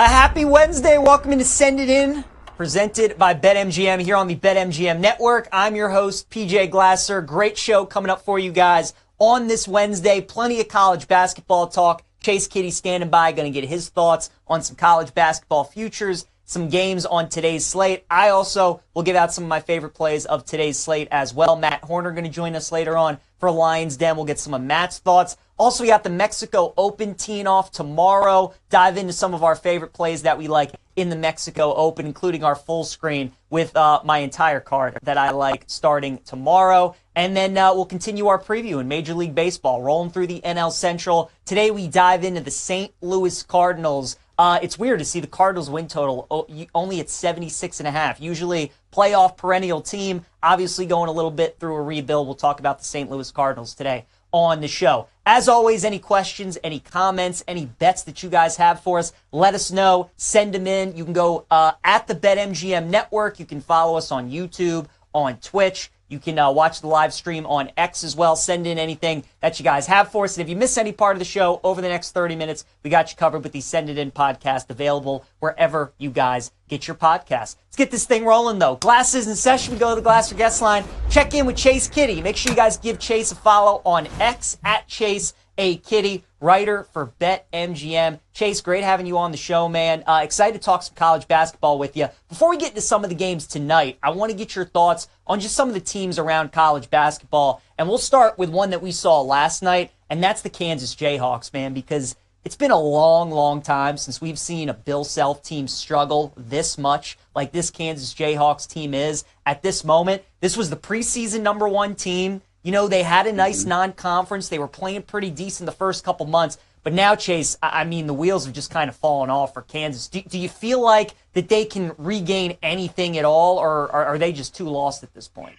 A happy Wednesday. Welcome to Send It In, presented by BetMGM here on the BetMGM Network. I'm your host, PJ Glasser. Great show coming up for you guys on this Wednesday. Plenty of college basketball talk. Chase Kiddy standing by, going to get his thoughts on some college basketball futures, some games on today's slate. I also will give out some of my favorite plays of today's slate as well. Matt Horner going to join us later on for Lions Den. We'll get some of Matt's thoughts. Also, we got the Mexico Open teeing off tomorrow. Dive into some of our favorite plays that we like in the Mexico Open, including our full screen with my entire card that I like starting tomorrow. And then we'll continue our preview in Major League Baseball, rolling through the NL Central. Today we dive into the St. Louis Cardinals. It's weird to see the Cardinals win total only at 76.5. Usually playoff perennial team, obviously going a little bit through a rebuild. We'll talk about the St. Louis Cardinals today on the show. As always, any questions, any comments, any bets that you guys have for us, let us know. Send them in. You can go at the BetMGM Network. You can follow us on YouTube, on Twitch. You can watch the live stream on X as well. Send in anything that you guys have for us. And if you miss any part of the show over the next 30 minutes, we got you covered with the Send It In podcast, available wherever you guys get your podcasts. Let's get this thing rolling, though. Glasses in session. We go to the Glasser guest line. Check in with Chase Kiddy. Make sure you guys give Chase a follow on X at Chase A. Kiddy, writer for BetMGM. Chase, great having you on the show, man. Excited to talk some college basketball with you. Before we get into some of the games tonight, I want to get your thoughts on just some of the teams around college basketball. And we'll start with one that we saw last night, and that's the Kansas Jayhawks, man, because it's been a long, long time since we've seen a Bill Self team struggle this much like this Kansas Jayhawks team is at this moment. This was the preseason number one team. You know, they had a nice non-conference. They were playing pretty decent the first couple months. But now, Chase, I mean, the wheels have just kind of fallen off for Kansas. Do you feel like that they can regain anything at all, or are they just too lost at this point?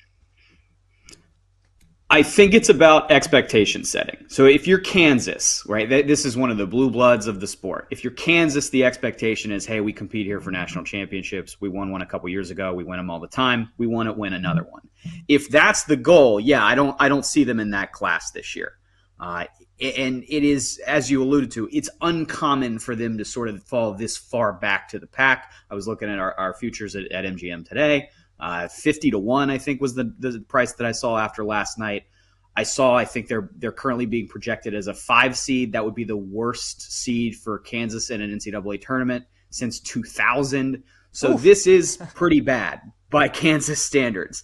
I think it's about expectation setting. So if you're Kansas, right, this is one of the blue bloods of the sport. If you're Kansas, the expectation is, hey, we compete here for national championships. We won one a couple years ago. We win them all the time. We want to win another one. If that's the goal, yeah, I don't see them in that class this year. And it is, as you alluded to, it's uncommon for them to sort of fall this far back to the pack. I was looking at our futures at MGM today. 50-1, I think, was the price that I saw after last night. I think they're currently being projected as a 5 seed. That would be the worst seed for Kansas in an NCAA tournament since 2000. So This is pretty bad by Kansas standards.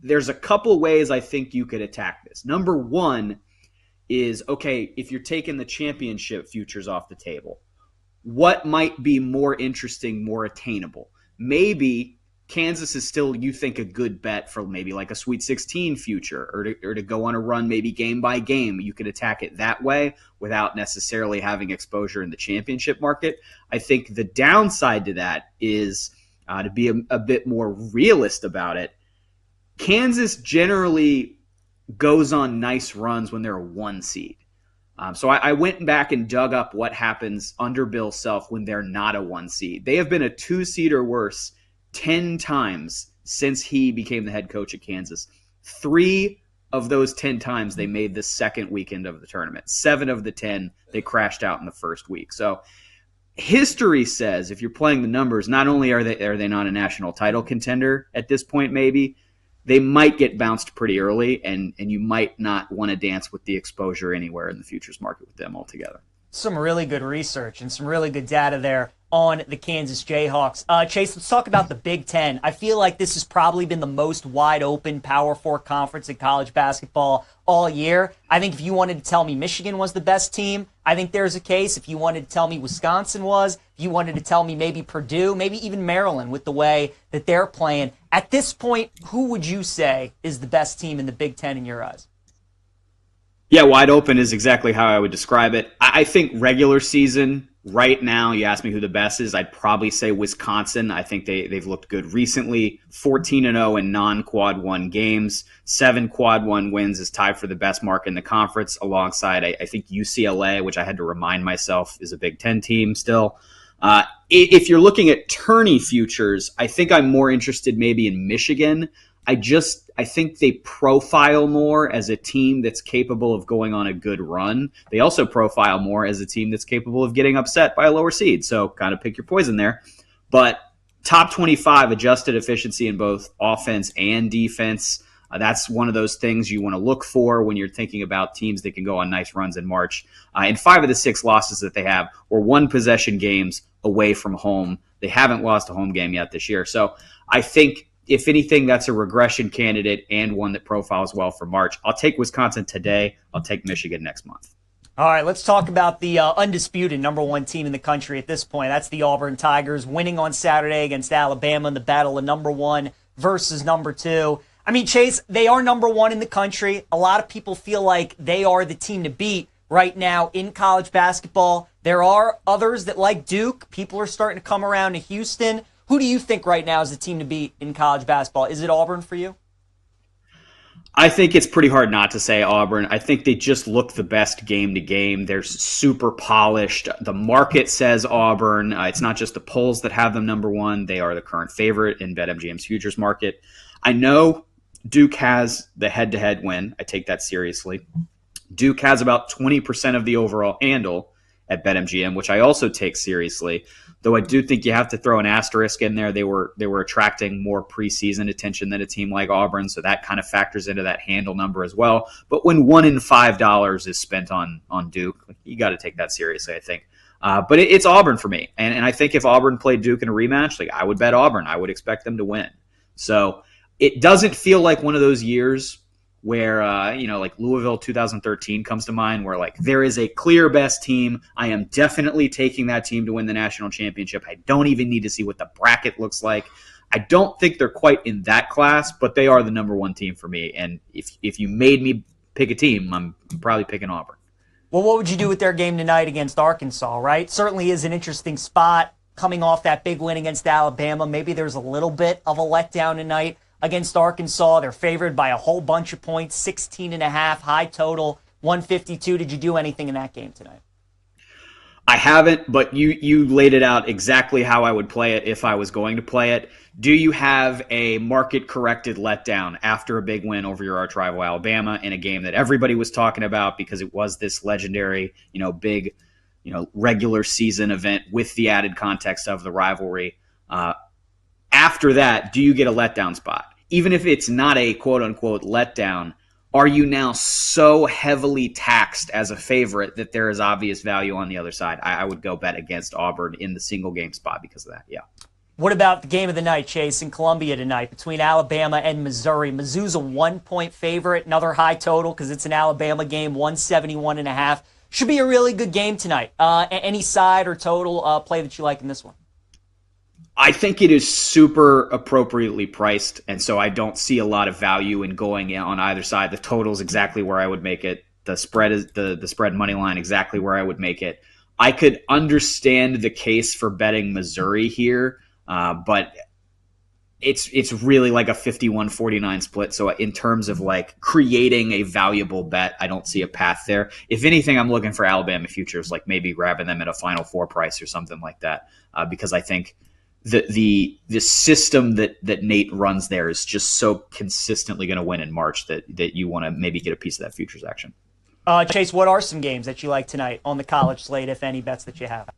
There's a couple ways I think you could attack this. Number one is, okay, if you're taking the championship futures off the table, what might be more interesting, more attainable? Maybe Kansas is still, you think, a good bet for maybe like a Sweet 16 future, or to go on a run maybe game by game. You could attack it that way without necessarily having exposure in the championship market. I think the downside to that is to be a bit more realist about it. Kansas generally goes on nice runs when they're a 1 seed. So I went back and dug up what happens under Bill Self when they're not a 1 seed. They have been a 2 seed or worse 10 times since he became the head coach at Kansas. 3 of those 10 times they made the second weekend of the tournament. 7 of the 10 they crashed out in the first week. So history says, if you're playing the numbers, not only are they not a national title contender at this point, maybe they might get bounced pretty early, and you might not want to dance with the exposure anywhere in the futures market with them altogether. Some really good research and some really good data there on the Kansas Jayhawks. Chase, let's talk about the Big Ten. I feel like this has probably been the most wide open Power 4 conference in college basketball all year. I think if you wanted to tell me Michigan was the best team, I think there's a case. If you wanted to tell me Wisconsin was, if you wanted to tell me maybe Purdue, maybe even Maryland with the way that they're playing, at this point, who would you say is the best team in the Big Ten in your eyes? Yeah, wide open is exactly how I would describe it. I think regular season, right now, you ask me who the best is, I'd probably say Wisconsin. I think they've looked good recently. 14-0 in non-quad 1 games. 7 quad 1 wins is tied for the best mark in the conference, alongside, I think, UCLA, which I had to remind myself is a Big Ten team still. If you're looking at tourney futures, I think I'm more interested maybe in Michigan. I think they profile more as a team that's capable of going on a good run. They also profile more as a team that's capable of getting upset by a lower seed. So kind of pick your poison there. But top 25 adjusted efficiency in both offense and defense. That's one of those things you want to look for when you're thinking about teams that can go on nice runs in March. And 5 of the 6 losses that they have were 1-possession games away from home. They haven't lost a home game yet this year. So I think, if anything, that's a regression candidate and one that profiles well for March. I'll take Wisconsin today. I'll take Michigan next month. All right, let's talk about the undisputed number 1 team in the country at this point. That's the Auburn Tigers, winning on Saturday against Alabama in the battle of number 1 versus number 2. I mean, Chase, they are number 1 in the country. A lot of people feel like they are the team to beat right now in college basketball. There are others that like Duke. People are starting to come around to Houston. Who do you think right now is the team to beat in college basketball? Is it Auburn for you? I think it's pretty hard not to say Auburn. I think they just look the best game to game. They're super polished. The market says Auburn. It's not just the polls that have them number 1. They are the current favorite in BetMGM's futures market. I know Duke has the head-to-head win. I take that seriously. Duke has about 20% of the overall handle at BetMGM, which I also take seriously. Though I do think you have to throw an asterisk in there. They were attracting more preseason attention than a team like Auburn, so that kind of factors into that handle number as well. But when $1 in $5 is spent on Duke, you got to take that seriously, I think. But it's Auburn for me, and I think if Auburn played Duke in a rematch, I would bet Auburn. I would expect them to win. So it doesn't feel like one of those years where, like Louisville 2013 comes to mind, where there is a clear best team. I am definitely taking that team to win the national championship. I don't even need to see what the bracket looks like. I don't think they're quite in that class, but they are the number 1 team for me. And if you made me pick a team, I'm probably picking Auburn. Well, what would you do with their game tonight against Arkansas, right? Certainly is an interesting spot coming off that big win against Alabama. Maybe there's a little bit of a letdown tonight against Arkansas. They're favored by a whole bunch of points, 16.5, high total, 152. Did you do anything in that game tonight? I haven't, but you laid it out exactly how I would play it if I was going to play it. Do you have a market-corrected letdown after a big win over your arch rival Alabama in a game that everybody was talking about because it was this legendary, big, regular season event with the added context of the rivalry? After that, do you get a letdown spot? Even if it's not a quote-unquote letdown, are you now so heavily taxed as a favorite that there is obvious value on the other side? I would go bet against Auburn in the single-game spot because of that, yeah. What about the game of the night, Chase, in Columbia tonight between Alabama and Missouri? Mizzou's a 1-point favorite, another high total because it's an Alabama game, 171.5. Should be a really good game tonight. Any side or total play that you like in this one? I think it is super appropriately priced, and so I don't see a lot of value in going on either side. The total is exactly where I would make it. The spread is the spread money line exactly where I would make it. I could understand the case for betting Missouri here, but it's really like a 51-49 split. So in terms of creating a valuable bet, I don't see a path there. If anything, I'm looking for Alabama futures, maybe grabbing them at a Final Four price or something like that, because I think the system that Nate runs there is just so consistently going to win in March that you want to maybe get a piece of that futures action. Chase, what are some games that you like tonight on the college slate, if any bets that you have?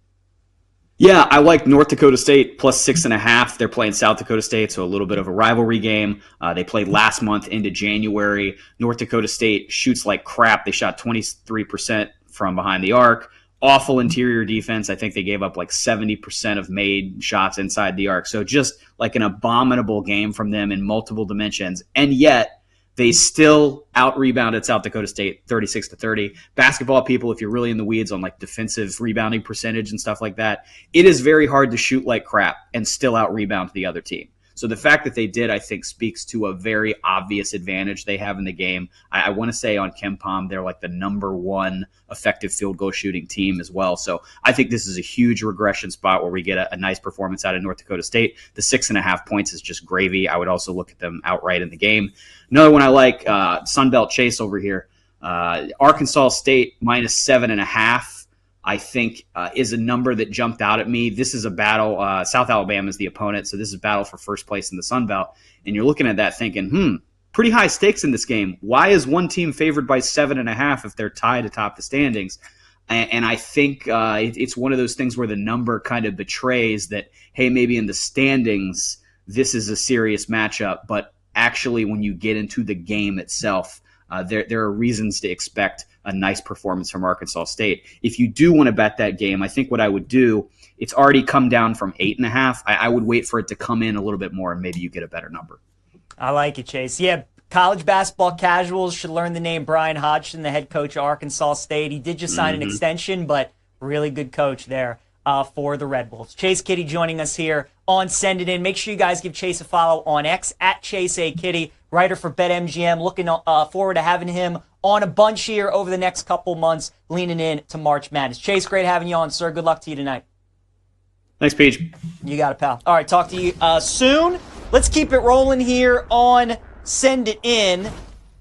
Yeah, I like North Dakota State plus 6.5. They're playing South Dakota State, so a little bit of a rivalry game. They played last month into January. North Dakota State shoots like crap. They shot 23% from behind the arc. Awful interior defense. I think they gave up 70% of made shots inside the arc. So just an abominable game from them in multiple dimensions. And yet they still out-rebounded South Dakota State 36-30. Basketball people, if you're really in the weeds on defensive rebounding percentage and stuff like that, it is very hard to shoot like crap and still out-rebound the other team. So the fact that they did, I think, speaks to a very obvious advantage they have in the game. I want to say on KenPom, they're the number 1 effective field goal shooting team as well. So I think this is a huge regression spot where we get a nice performance out of North Dakota State. The 6.5 points is just gravy. I would also look at them outright in the game. Another one I like, Sunbelt Chase over here. Arkansas State minus 7.5. I think is a number that jumped out at me. This is a battle. South Alabama is the opponent, so this is a battle for first place in the Sun Belt. And you're looking at that thinking, pretty high stakes in this game. Why is one team favored by 7.5 if they're tied atop the standings? And I think it's one of those things where the number kind of betrays that, hey, maybe in the standings, this is a serious matchup. But actually, when you get into the game itself, there are reasons to expect a nice performance from Arkansas State. If you do want to bet that game, I think what I would do, it's already come down from 8.5. I would wait for it to come in a little bit more, and maybe you get a better number. I like it, Chase. Yeah, college basketball casuals should learn the name Brian Hodgson, the head coach of Arkansas State. He did just sign an extension, but really good coach there for the Red Wolves. Chase Kiddy joining us here on Send It In. Make sure you guys give Chase a follow on X at Chase A. Kiddy, writer for BetMGM. Looking forward to having him on a bunch here over the next couple months, leaning in to March Madness. Chase, great having you on, sir. Good luck to you tonight. Thanks, Peej. You got it, pal. All right, talk to you soon. Let's keep it rolling here on Send It In.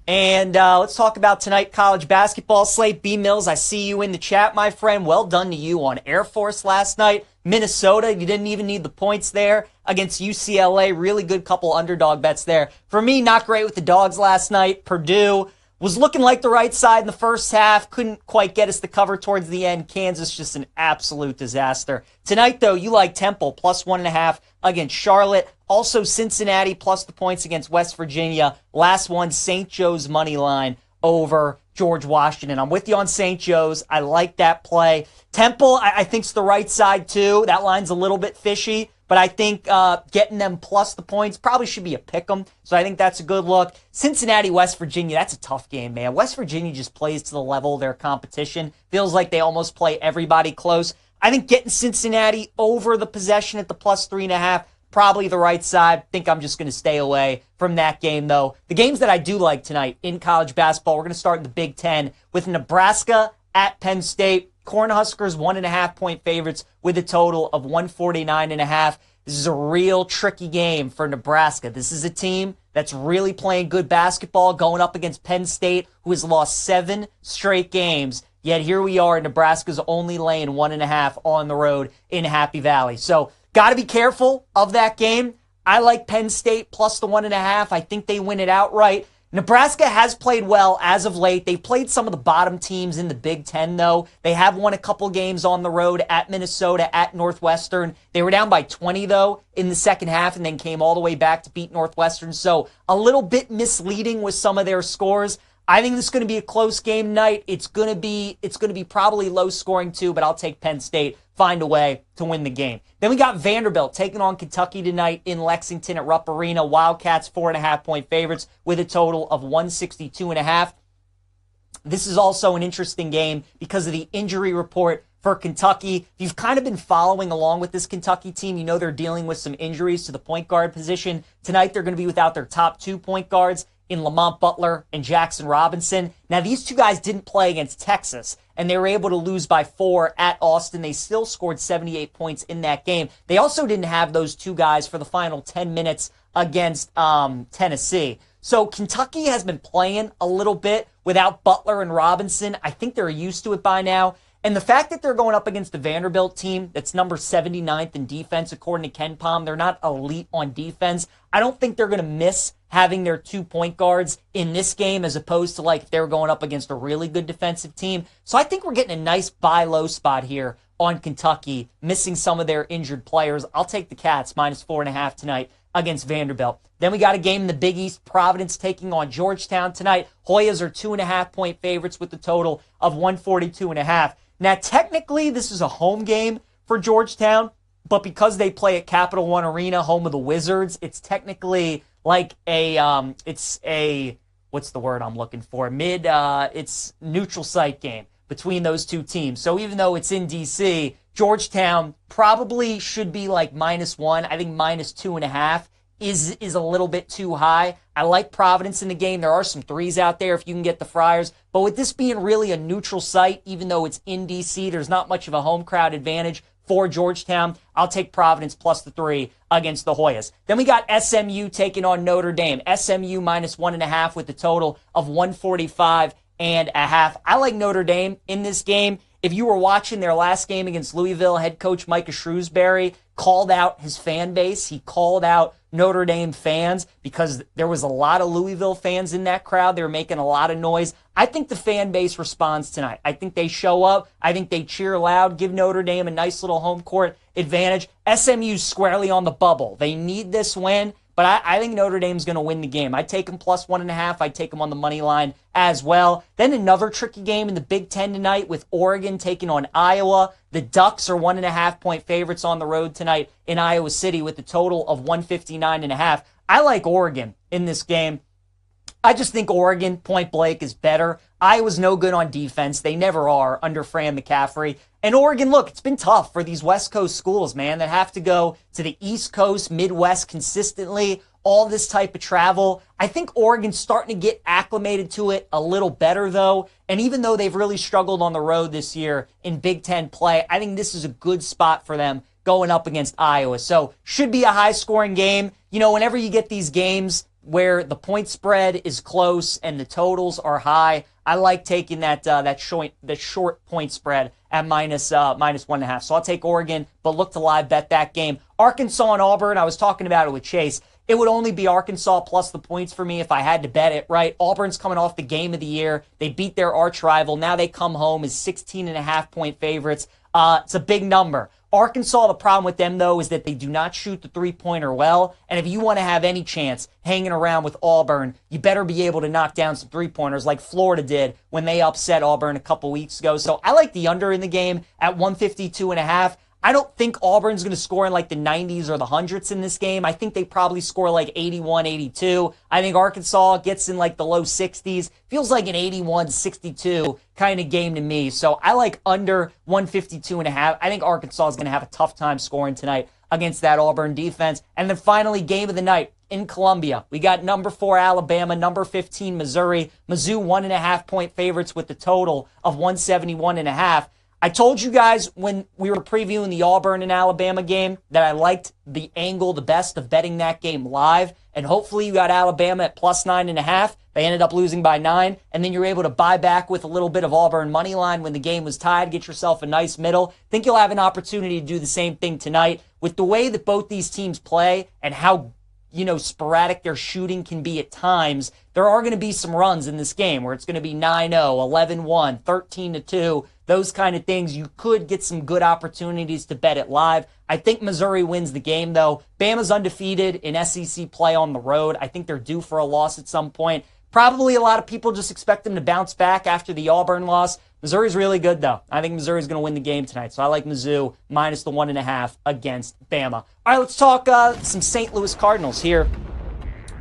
And let's talk about tonight college basketball. Slate B. Mills, I see you in the chat, my friend. Well done to you on Air Force last night. Minnesota, you didn't even need the points there against UCLA. Really good couple underdog bets there. For me, not great with the dogs last night. Purdue was looking like the right side in the first half. Couldn't quite get us the cover towards the end. Kansas, just an absolute disaster. Tonight, though, you like Temple, plus 1.5 against Charlotte. Also, Cincinnati, plus the points against West Virginia. Last one, St. Joe's money line over George Washington. I'm with you on St. Joe's. I like that play. Temple, I think, is the right side, too. That line's a little bit fishy. But I think getting them plus the points probably should be a pick 'em. So I think that's a good look. Cincinnati, West Virginia, that's a tough game, man. West Virginia just plays to the level of their competition. Feels like they almost play everybody close. I think getting Cincinnati over the possession at the plus 3.5, probably the right side. Think I'm just going to stay away from that game, though. The games that I do like tonight in college basketball, we're going to start in the Big Ten with Nebraska at Penn State. Cornhuskers 1.5-point favorites with a total of 149.5. This is a real tricky game for Nebraska. This is a team that's really playing good basketball, going up against Penn State, who has lost 7 straight games. Yet here we are, Nebraska's only laying 1.5 on the road in Happy Valley. So got to be careful of that game. I like Penn State plus the 1.5. I think they win it outright. Nebraska has played well as of late. They've played some of the bottom teams in the Big Ten, though. They have won a couple games on the road at Minnesota, at Northwestern. They were down by 20, though, in the second half and then came all the way back to beat Northwestern. So a little bit misleading with some of their scores. I think this is going to be a close game tonight. It's going to be probably low scoring too, but I'll take Penn State. Find a way to win the game. Then we got Vanderbilt taking on Kentucky tonight in Lexington at Rupp Arena. Wildcats 4.5-point favorites with a total of 162.5. This is also an interesting game because of the injury report for Kentucky. If you've kind of been following along with this Kentucky team, you know they're dealing with some injuries to the point guard position. Tonight they're going to be without their top 2 point guards in Lamont Butler and Jackson Robinson. Now, these two guys didn't play against Texas, and they were able to lose by 4 at Austin. They still scored 78 points in that game. They also didn't have those two guys for the final 10 minutes against Tennessee. So Kentucky has been playing a little bit without Butler and Robinson. I think they're used to it by now. And the fact that they're going up against the Vanderbilt team that's number 79th in defense, according to Ken Pom, they're not elite on defense. I don't think they're going to miss having their 2 point guards in this game as opposed to like if they were going up against a really good defensive team. So I think we're getting a nice buy low spot here on Kentucky, missing some of their injured players. I'll take the Cats minus 4.5 tonight against Vanderbilt. Then we got a game in the Big East, Providence taking on Georgetown tonight. Hoyas are 2.5-point favorites with the total of 142.5. Now, technically, this is a home game for Georgetown, but because they play at Capital One Arena, home of the Wizards, it's technically like it's what's the word I'm looking for? It's neutral site game between those two teams. So even though it's in D.C., Georgetown probably should be like -1. I think -2.5 is a little bit too high. I like Providence in the game. There are some threes out there if you can get the Friars. But with this being really a neutral site, even though it's in D.C., there's not much of a home crowd advantage for Georgetown. I'll take Providence plus the 3 against the Hoyas. Then we got SMU taking on Notre Dame. SMU -1.5 with the total of 145.5. I like Notre Dame in this game. If you were watching their last game against Louisville, head coach Micah Shrewsbury called out his fan base. He called out Notre Dame fans because there was a lot of Louisville fans in that crowd. They were making a lot of noise. I think the fan base responds tonight. I think they show up. I think they cheer loud, give Notre Dame a nice little home court advantage. SMU's squarely on the bubble. They need this win, but I think Notre Dame's going to win the game. I'd take them plus 1.5. I'd take them on the money line as well. Then another tricky game in the Big Ten tonight with Oregon taking on Iowa. The Ducks are 1.5-point favorites on the road tonight in Iowa City with a total of 159.5. I like Oregon in this game. I just think Oregon, point blank, is better. Iowa's no good on defense. They never are under Fran McCaffrey. And Oregon, look, it's been tough for these West Coast schools, man, that have to go to the East Coast, Midwest consistently, all this type of travel. I think Oregon's starting to get acclimated to it a little better, though. And even though they've really struggled on the road this year in Big Ten play, I think this is a good spot for them going up against Iowa. So should be a high-scoring game. You know, whenever you get these games where the point spread is close and the totals are high, I like taking that short point spread at minus 1.5. So I'll take Oregon, but look to live bet that game. Arkansas and Auburn, I was talking about it with Chase. It would only be Arkansas plus the points for me if I had to bet it, right? Auburn's coming off the game of the year. They beat their arch rival. Now they come home as 16.5-point favorites. It's a big number. Arkansas, the problem with them, though, is that they do not shoot the three-pointer well. And if you want to have any chance hanging around with Auburn, you better be able to knock down some three-pointers like Florida did when they upset Auburn a couple weeks ago. So I like the under in the game at 152.5. I don't think Auburn's going to score in like the 90s or the hundreds in this game. I think they probably score like 81, 82. I think Arkansas gets in like the low 60s. Feels like an 81-62 kind of game to me. So I like under 152.5. I think Arkansas is going to have a tough time scoring tonight against that Auburn defense. And then finally, game of the night in Columbia. We got number 4 Alabama, number 15 Missouri. Mizzou 1.5-point favorites with the total of 171.5. I told you guys when we were previewing the Auburn and Alabama game that I liked the angle the best of betting that game live, and hopefully you got Alabama at plus 9.5. They ended up losing by 9, and then you're able to buy back with a little bit of Auburn money line when the game was tied, get yourself a nice middle. Think you'll have an opportunity to do the same thing tonight with the way that both these teams play and how sporadic their shooting can be at times. There are going to be some runs in this game where it's going to be 9-0, 11-1, 13-2, those kind of things. You could get some good opportunities to bet it live. I think Missouri wins the game, though. Bama's undefeated in SEC play on the road. I think they're due for a loss at some point. Probably a lot of people just expect them to bounce back after the Auburn loss. Missouri's really good, though. I think Missouri's going to win the game tonight, so I like Mizzou minus the 1.5 against Bama. All right, let's talk some St. Louis Cardinals here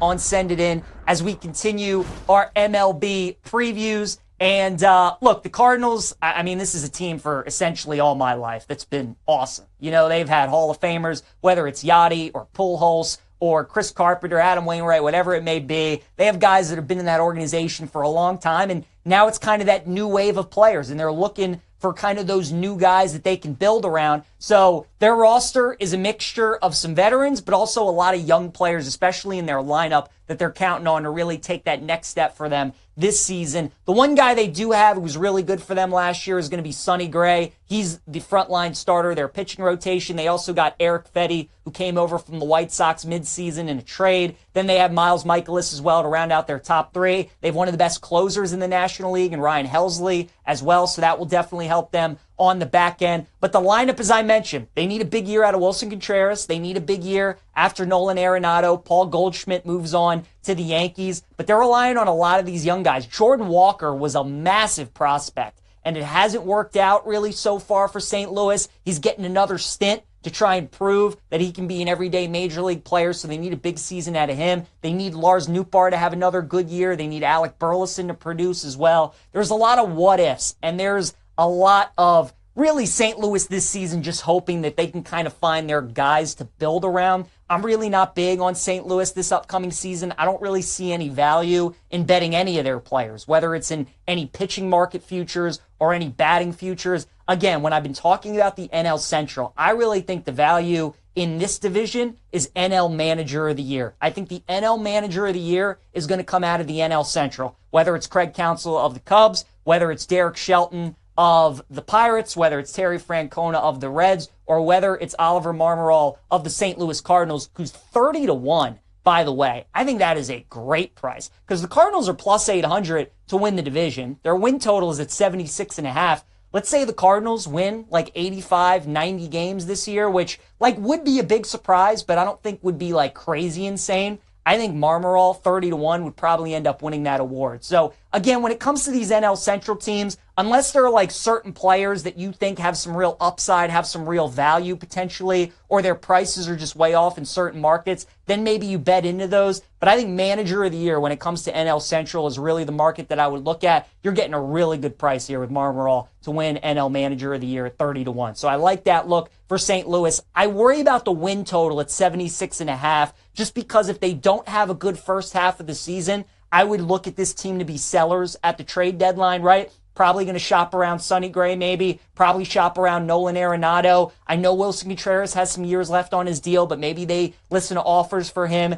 on Send It In as we continue our MLB previews. And look, the Cardinals, I mean, this is a team for essentially all my life that's been awesome. They've had Hall of Famers, whether it's Yachty or Pujols or Chris Carpenter, Adam Wainwright, whatever it may be. They have guys that have been in that organization for a long time, and now it's kind of that new wave of players, and they're looking for kind of those new guys that they can build around. So their roster is a mixture of some veterans, but also a lot of young players, especially in their lineup, that they're counting on to really take that next step for them this season. The one guy they do have who was really good for them last year is going to be Sonny Gray. He's the frontline starter, their pitching rotation. They also got Eric Fetty, who came over from the White Sox midseason in a trade. Then they have Miles Mikolas as well to round out their top 3. They have one of the best closers in the National League, and Ryan Helsley as well, so that will definitely help them on the back end. But the lineup, as I mentioned, they need a big year out of Wilson Contreras. They need a big year after Nolan Arenado. Paul Goldschmidt moves on to the Yankees. But they're relying on a lot of these young guys. Jordan Walker was a massive prospect, and it hasn't worked out really so far for St. Louis. He's getting another stint to try and prove that he can be an everyday major league player, so they need a big season out of him. They need Lars Nootbaar to have another good year. They need Alec Burleson to produce as well. There's a lot of what-ifs, and there's a lot of really St. Louis this season just hoping that they can kind of find their guys to build around. I'm really not big on St. Louis this upcoming season. I don't really see any value in betting any of their players, whether it's in any pitching market futures or any batting futures. Again, when I've been talking about the NL Central, I really think the value in this division is NL Manager of the Year. I think the NL Manager of the Year is going to come out of the NL Central, whether it's Craig Counsell of the Cubs, whether it's Derek Shelton of the Pirates, whether it's Terry Francona of the Reds, or whether it's Oliver Marmol of the St. Louis Cardinals, who's 30-1, by the way. I think that is a great price because the Cardinals are plus 800 to win the division. Their win total is at 76.5. Let's say the Cardinals win like 85, 90 games this year, which like would be a big surprise, but I don't think would be like crazy insane. I think Marmol, 30-1, would probably end up winning that award. So, again, when it comes to these NL Central teams, unless there are like certain players that you think have some real upside, have some real value potentially, or their prices are just way off in certain markets, then maybe you bet into those. But I think Manager of the Year, when it comes to NL Central, is really the market that I would look at. You're getting a really good price here with Marmol to win NL Manager of the Year at 30-1. So I like that look for St. Louis. I worry about the win total at 76.5, just because if they don't have a good first half of the season, I would look at this team to be sellers at the trade deadline, right? Probably going to shop around Sonny Gray maybe, probably shop around Nolan Arenado. I know Wilson Contreras has some years left on his deal, but maybe they listen to offers for him.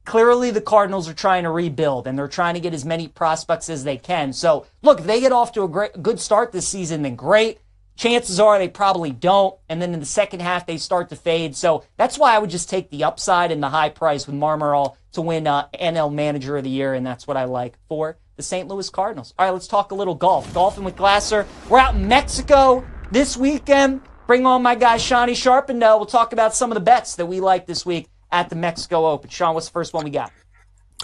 Clearly, the Cardinals are trying to rebuild, and they're trying to get as many prospects as they can. So, look, if they get off to a good start this season, then great. Chances are they probably don't, and then in the second half they start to fade. So that's why I would just take the upside and the high price with Marmol to win NL Manager of the Year, and that's what I like for the St. Louis Cardinals. All right, let's talk a little golf. Golfing with Glasser. We're out in Mexico this weekend. Bring on my guy Shawnee Sharp, and we'll talk about some of the bets that we like this week at the Mexico Open. Sean, what's the first one we got?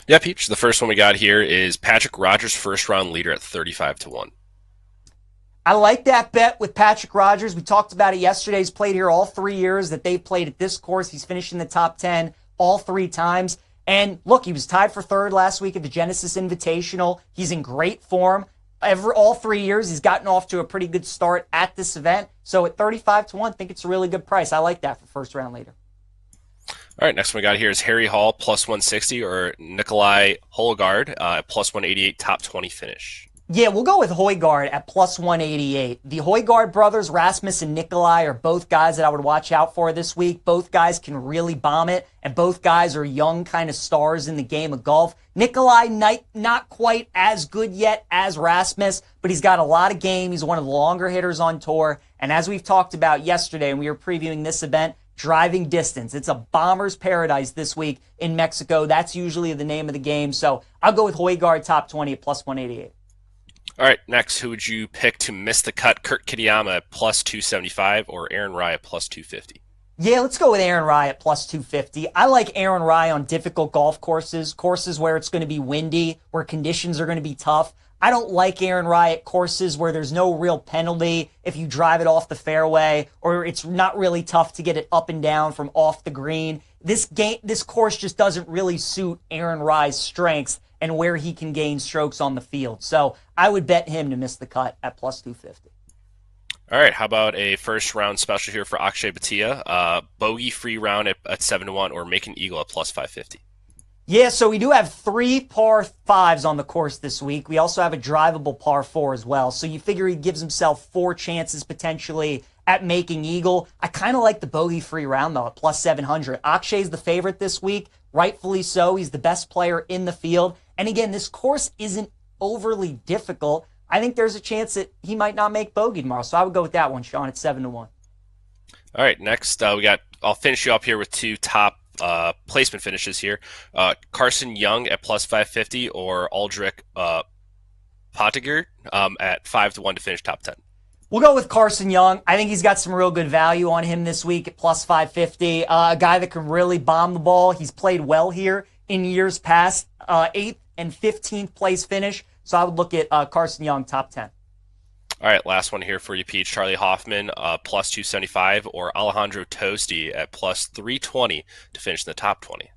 Yeah, Peach, the first one we got here is Patrick Rogers, first-round leader at 35-1. I like that bet with Patrick Rogers. We talked about it yesterday. He's played here all 3 years that they've played at this course. He's finished in the top 10 all 3 times. And look, he was tied for third last week at the Genesis Invitational. He's in great form. All 3 years, he's gotten off to a pretty good start at this event. So at 35-1, I think it's a really good price. I like that for first round leader. All right, next one we got here is Harry Hall, plus 160, or Nikolai Holgaard, plus 188, top 20 finish. Yeah, we'll go with Højgaard at plus 188. The Højgaard brothers, Rasmus and Nikolai, are both guys that I would watch out for this week. Both guys can really bomb it, and both guys are young kind of stars in the game of golf. Nikolai, not quite as good yet as Rasmus, but he's got a lot of game. He's one of the longer hitters on tour, and as we've talked about yesterday, and we were previewing this event, driving distance. It's a bomber's paradise this week in Mexico. That's usually the name of the game, so I'll go with Højgaard top 20 at plus 188. All right, next, who would you pick to miss the cut? Kurt Kitayama at plus 275 or Aaron Rai at plus 250? Yeah, let's go with Aaron Rai at plus 250. I like Aaron Rai on difficult golf courses where it's going to be windy, where conditions are going to be tough. I don't like Aaron Rai at courses where there's no real penalty if you drive it off the fairway, or it's not really tough to get it up and down from off the green. This course just doesn't really suit Aaron Rai's strengths and where he can gain strokes on the field. So I would bet him to miss the cut at plus 250. All right, how about a first round special here for Akshay Bhatia? Bogey free round at 7-1 or make an eagle at plus 550. Yeah, so we do have 3 par 5s on the course this week. We also have a drivable par 4 as well. So you figure he gives himself 4 chances potentially at making eagle. I kind of like the bogey free round though at plus 700. Akshay's the favorite this week, rightfully so. He's the best player in the field. And again, this course isn't overly difficult. I think there's a chance that he might not make bogey tomorrow. So I would go with that one, Sean, at 7-1. All right, next I'll finish you up here with 2 top placement finishes here. Carson Young at plus 550 or Aldrich Pottinger at 5-1 to finish top 10. We'll go with Carson Young. I think he's got some real good value on him this week at plus 550. A guy that can really bomb the ball. He's played well here in years past. 8th and 15th place finish. So I would look at Carson Young top 10. All right, last one here for you, Peach. Charlie Hoffman, plus 275, or Alejandro Tosti at plus 320 to finish in the top 20.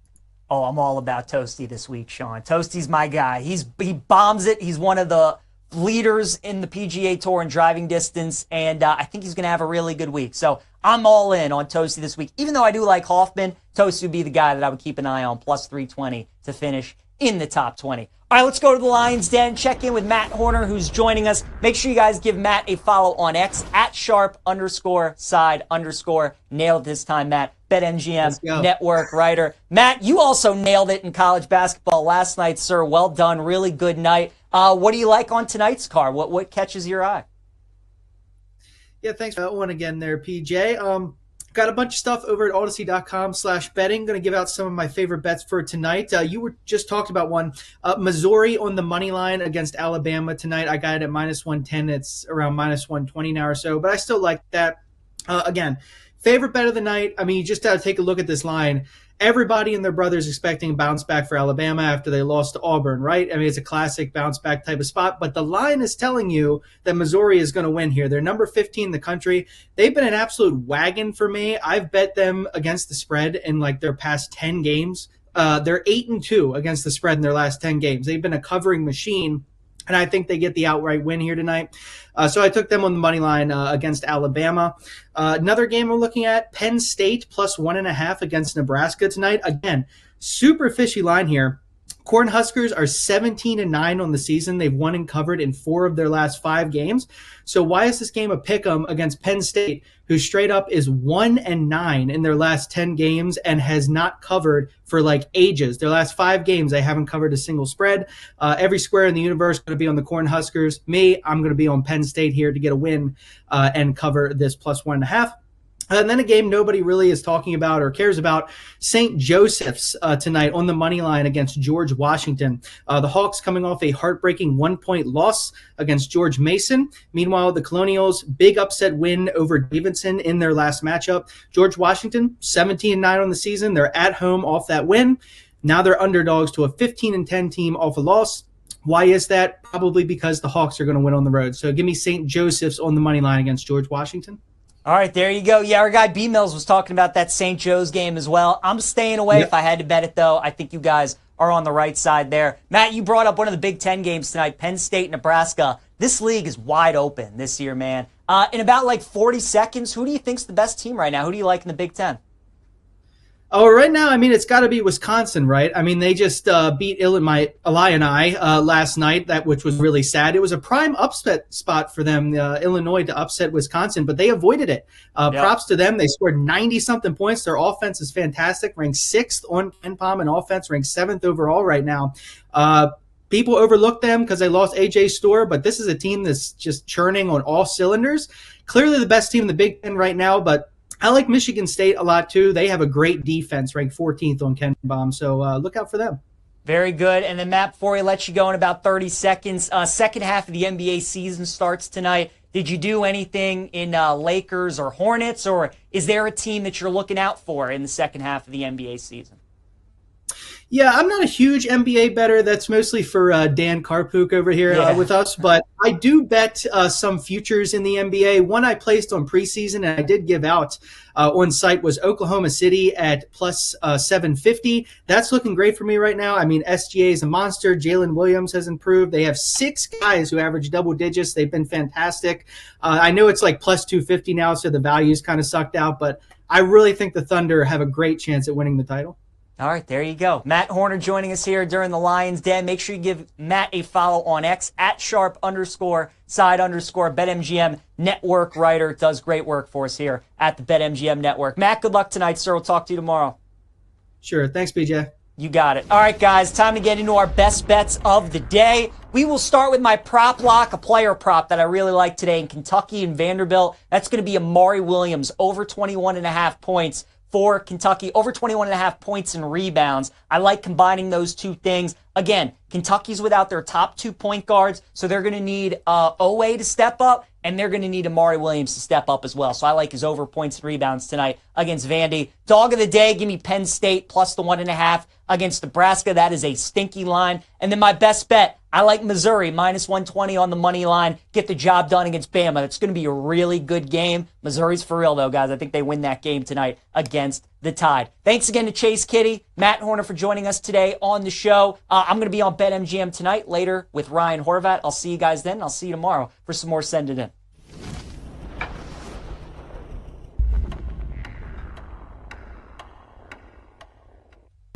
Oh, I'm all about Tosti this week, Sean. Tosti's my guy. He bombs it. He's one of the leaders in the PGA Tour in driving distance, and I think he's going to have a really good week. So I'm all in on Tosti this week. Even though I do like Hoffman, Tosti would be the guy that I would keep an eye on, plus 320 to finish in the top 20. All right, let's go to the Lions Den. Check in with Matt Horner, who's joining us. Make sure you guys give Matt a follow on X at @sharp_side_. Nailed it this time, Matt. BetMGM network writer. Matt, you also nailed it in college basketball last night, sir. Well done. Really good night. What do you like on tonight's card? What catches your eye? Yeah, thanks for that one again there, PJ. Got a bunch of stuff over at odyssey.com/betting. Going to give out some of my favorite bets for tonight. You were just talked about one. Missouri on the money line against Alabama tonight. I got it at -110. It's around -120 now or so, but I still like that. Again, favorite bet of the night. I mean, you just got to take a look at this line. Everybody and their brothers expecting a bounce back for Alabama after they lost to Auburn, right? I mean, it's a classic bounce back type of spot, but the line is telling you that Missouri is going to win here. They're number 15 in the country. They've been an absolute wagon for me. I've bet them against the spread in like their past 10 games. They're 8-2 against the spread in their last 10 games. They've been a covering machine, and I think they get the outright win here tonight. So I took them on the money line against Alabama. Another game we're looking at, Penn State +1.5 against Nebraska tonight. Again, super fishy line here. Cornhuskers are 17-9 on the season. They've won and covered in 4 of their last 5 games. So why is this game a pick'em against Penn State, who straight up is 1-9 in their last 10 games and has not covered for like ages? Their last 5 games, they haven't covered a single spread. Every square in the universe going to be on the Cornhuskers. Me, I'm going to be on Penn State here to get a win and cover this +1.5. And then a game nobody really is talking about or cares about, St. Joseph's tonight on the money line against George Washington. The Hawks coming off a heartbreaking 1-point loss against George Mason. Meanwhile, the Colonials, big upset win over Davidson in their last matchup. George Washington, 17-9 on the season. They're at home off that win. Now they're underdogs to a 15-10 team off a loss. Why is that? Probably because the Hawks are going to win on the road. So give me St. Joseph's on the money line against George Washington. All right, there you go. Yeah, our guy B Mills was talking about that St. Joe's game as well. I'm staying away if I had to bet it, though. I think you guys are on the right side there. Matt, you brought up one of the Big Ten games tonight, Penn State, Nebraska. This league is wide open this year, man. In about like 40 seconds, who do you think's the best team right now? Who do you like in the Big Ten? Oh, right now, I mean, it's got to be Wisconsin, right? I mean, they just beat Illini last night, which was really sad. It was a prime upset spot for them, Illinois, to upset Wisconsin, but they avoided it. Props to them. They scored 90-something points. Their offense is fantastic, ranked 6th on KenPom in offense, ranked 7th overall right now. People overlook them because they lost A.J. Storr, but this is a team that's just churning on all cylinders. Clearly the best team in the Big Ten right now, but I like Michigan State a lot, too. They have a great defense, ranked 14th on KenPom, so look out for them. Very good. And then, Matt, before we let you go in about 30 seconds, second half of the NBA season starts tonight. Did you do anything in Lakers or Hornets, or is there a team that you're looking out for in the second half of the NBA season? Yeah, I'm not a huge NBA bettor. That's mostly for Dan Karpuk over here with us. But I do bet some futures in the NBA. One I placed on preseason and I did give out on site was Oklahoma City at +750. That's looking great for me right now. I mean, SGA is a monster. Jalen Williams has improved. They have 6 guys who average double digits. They've been fantastic. I know it's like +250 now, so the value's kind of sucked out. But I really think the Thunder have a great chance at winning the title. All right, there you go. Matt Horner joining us here during the Lions Den. Make sure you give Matt a follow on X at @sharp_side_BetMGM network writer. Does great work for us here at the BetMGM network. Matt, good luck tonight, sir. We'll talk to you tomorrow. Sure. Thanks, BJ. You got it. All right, guys, time to get into our best bets of the day. We will start with my prop lock, a player prop that I really like today in Kentucky and Vanderbilt. That's going to be Amari Williams, over 21.5 points. For Kentucky, over 21.5 points and rebounds. I like combining those two things. Again, Kentucky's without their top 2 point guards, so they're going to need Owe to step up, and they're going to need Amari Williams to step up as well. So I like his over points and rebounds tonight against Vandy. Dog of the day, give me Penn State plus the 1.5 against Nebraska. That is a stinky line. And then my best bet, I like Missouri, -120 on the money line. Get the job done against Bama. It's going to be a really good game. Missouri's for real, though, guys. I think they win that game tonight against the Tide. Thanks again to Chase Kiddy, Matt Horner for joining us today on the show. I'm going to be on BetMGM tonight later with Ryan Horvat. I'll see you guys then. I'll see you tomorrow for some more Send It In.